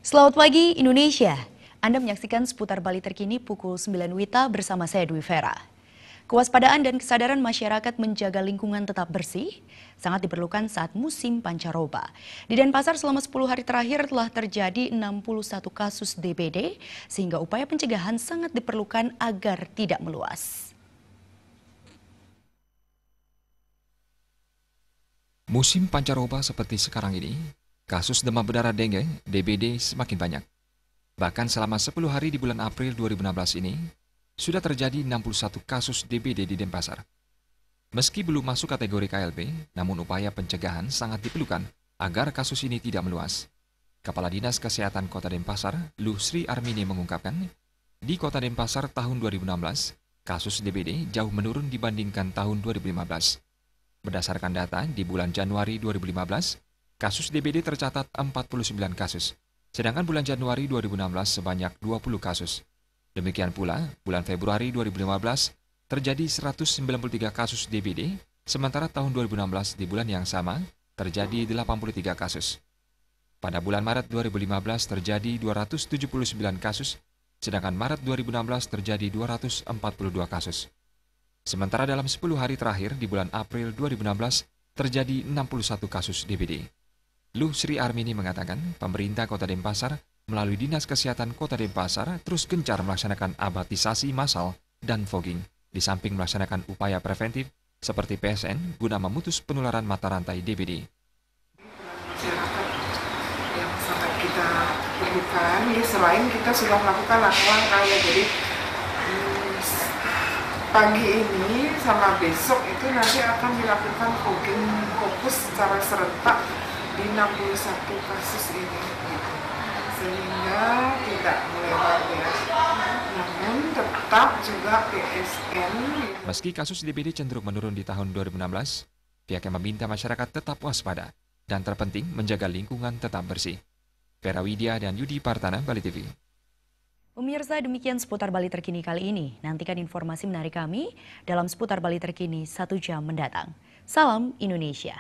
Selamat pagi Indonesia. Anda menyaksikan seputar Bali terkini pukul 9 WITA bersama saya Dwi Vera. Kewaspadaan dan kesadaran masyarakat menjaga lingkungan tetap bersih sangat diperlukan saat musim pancaroba. Di Denpasar selama 10 hari terakhir telah terjadi 61 kasus DBD sehingga upaya pencegahan sangat diperlukan agar tidak meluas. Musim pancaroba seperti sekarang ini, kasus demam berdarah dengue (DBD) semakin banyak. Bahkan selama 10 hari di bulan April 2016 ini, sudah terjadi 61 kasus DBD di Denpasar. Meski belum masuk kategori KLB, namun upaya pencegahan sangat diperlukan agar kasus ini tidak meluas. Kepala Dinas Kesehatan Kota Denpasar, Lu Sri Armini mengungkapkan, di Kota Denpasar tahun 2016, kasus DBD jauh menurun dibandingkan tahun 2015. Berdasarkan data, di bulan Januari 2015, kasus DBD tercatat 49 kasus, sedangkan bulan Januari 2016 sebanyak 20 kasus. Demikian pula, bulan Februari 2015 terjadi 193 kasus DBD, sementara tahun 2016 di bulan yang sama terjadi 83 kasus. Pada bulan Maret 2015 terjadi 279 kasus, sedangkan Maret 2016 terjadi 242 kasus. Sementara dalam 10 hari terakhir di bulan April 2016 terjadi 61 kasus DBD. Lu Sri Armini mengatakan pemerintah Kota Denpasar melalui Dinas Kesehatan Kota Denpasar terus gencar melaksanakan abatisasi massal dan fogging, di samping melaksanakan upaya preventif seperti PSN guna memutus penularan mata rantai DBD. Masyarakat yang sangat kita perlukan, ya selain kita sudah melakukan langkah-langkah ya, jadi pagi ini sama besok itu nanti akan dilakukan fogging fokus secara serentak di 61 kasus ini, sehingga tidak melebar ya. Namun tetap juga PSN. Meski kasus DBD cenderung menurun di tahun 2016, pihaknya meminta masyarakat tetap waspada dan terpenting menjaga lingkungan tetap bersih. Vera Widya dan Yudi Partana, Bali TV. Pemirsa, demikian seputar Bali terkini kali ini. Nantikan informasi menarik kami dalam seputar Bali terkini 1 jam mendatang. Salam Indonesia.